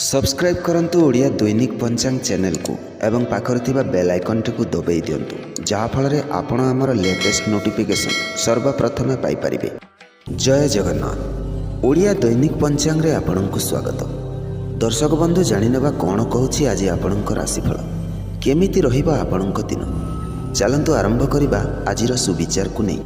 Subscribe करंतु ओडिया दैनिक पंचांग channel को एवं पाखर थिबा बेल आइकन टी को दबाई दियंतु जहा फल आपण आमर लेटेस्ट नोटिफिकेशन सर्वप्रथमे पाई परिबे। जय जगन्नाथ। ओडिया दैनिक पंचांग रे आपनकु स्वागत। दर्शक बंधु जानिनेबा कोन कहूछि आज आपनक राशिफल केमिति रहिबा आपनक दिन। चलंतु आरंभ करिबा आजिर सुविचार को नहीं।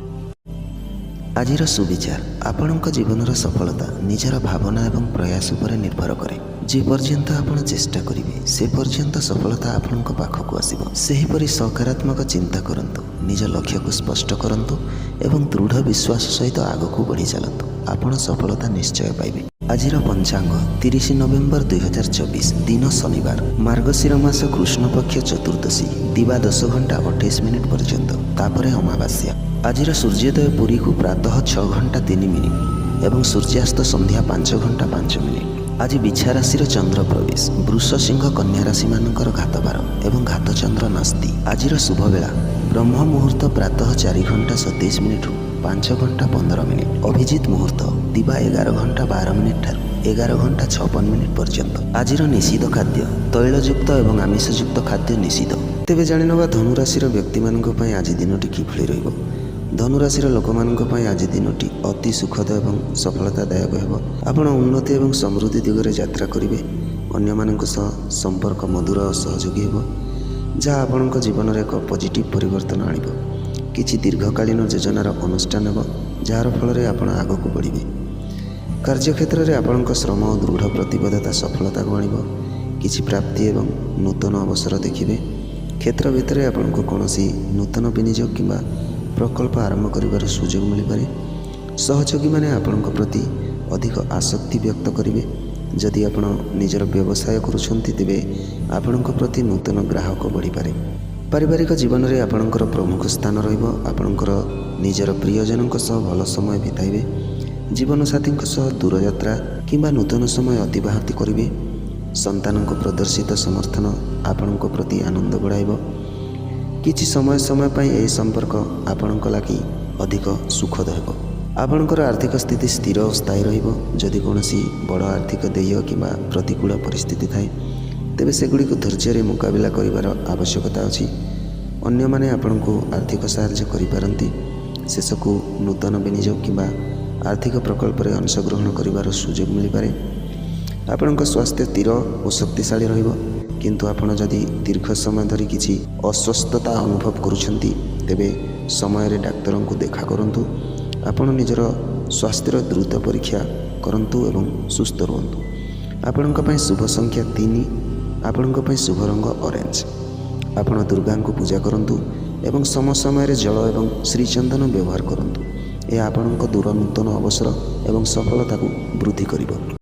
आजिर सुविचार आपणक जीवनर सफलता निजर भावना एवं प्रयास पर निर्भर करे। जे पर्यंत आपण चेष्टा करिवे से पर्यंत सफलता आपणक पाखक आसीबो। सेहिपरि सकारात्मक चिंता करंतु, निज लक्ष्य को स्पष्ट करंतु एवं दृढ़ विश्वास सहित आगकू बढ़ी चलंतु। आपण सफलता निश्चय पाइबे। आजिर पंचांग 30 नवेम्बर 2024 दिन शनिवार, मार्गशीर मास कृष्ण पक्ष चतुर्दशी दिवा 10 घंटा 28 मिनिट पर्यंत, तापरे अमावास्या। आजिर सूर्योदय पुरी को प्रातः 6 घंटा 3 मिनिट एवं सूर्यास्त संध्या 5 घंटा 5 मिनिट। आज बिछा राशि चंद्र प्रवेश, वृष सिंह कन्या राशि मानकर घातबार एवं घात चंद्र नास्ति। आजिर शुभ बेला ब्रह्म मुहूर्त प्रातः 4 घंटा 27 मिनिट 5 घंटा 15 मिनिट। अभिजित मुहूर्त दिवा 11 घंटा 12 मिनिट ठार 11 घंटा 56 मिनिट पर्यंत। आजिर निषिद्ध खाद्य तैलयुक्त एवं आमिषयुक्त खाद्य निषिद्ध। तेबे जानिनबा धनुराशि व्यक्ति मानक पई आज दिनटी किभଳି रहिबो। धनुराशि लोक आज दिनटी अति सुखद एवं सफलतादायक हेब। आपण उन्नति एवं समृद्धि दिगरे यात्रा करेंगे। अन्य मानक सह संपर्क मधुर और सहयोगी हेब, जहाँ आपणक जीवन में एक पॉजिटिव परिवर्तन आनिब। किछि दीर्घकालीन योजनार अनुष्ठान हेब, जार फल आपण आगक बढ़े। कार्यक्षेत्र में आपणक श्रम और दृढ़ प्रतिबद्धता सफलता को आनिब। किछि प्राप्ति एवं नूतन अवसर देखिए। क्षेत्र भितर आपको कौन नूतन विनियोग किंबा प्रकल्प आरंभ कर सुजोग मिल पारे। सहयोगी मैंने आपण प्रति अधिक आसक्ति व्यक्त करेंगे। जदि आपण निजर व्यवसाय करुछंती तेबे आपण प्रति नूतन ग्राहक बढ़ी पारे। पारिवारिक जीवन में आपणकर प्रमुख स्थान रहिबो। आपणकर निजर प्रियजनों सह भल समय बिताइबे। जीवन साथी सह दूर यात्रा किंबा नूतन समय अतिबाहित करेंगे। संतान प्रदर्शित समर्थन आपण प्रति आनंद बढ़ाइबो। किछि समय समय पाई यह संपर्क आपणक लागि अधिक सुखद हेब। आपणकर आर्थिक स्थिति स्थिर और स्थायी रहिबो। जदि कोनोसी बड़ आर्थिक देय किंबा प्रतिकूल परिस्थिति थाए तेबे सेगुड़ी को धैर्य मुकाबिला करिवार आवश्यकता अछि। अन्य माने आपणको आर्थिक सहायता करि पारंती। शेषकू नूतन विनियोग किंबा आर्थिक प्रकल्प रे अंशग्रहण करिवार सुजोग मिल पारे। आपणक स्वास्थ्य स्थिर और शक्तिशाली रहिबो। किंतु आपण जदि दीर्घ समय धरी किछि अस्वस्थता अनुभव करुछंती तेबे समय रे डाक्टर को देखा करंतु। आपण निजर स्वास्थ्यर द्रुत परीक्षा करंतु एवं सुस्थ रहंतु। आपणक पई शुभ संख्या 3, आपणक पई शुभ रंग ऑरेंज। आपण दुर्गा को पूजा करंतु एवं सम समय रे जल एवं श्रीचंदन व्यवहार करंतु। यह आपणक दूर नूतन अवसर एवं सफलता को वृद्धि करिबो।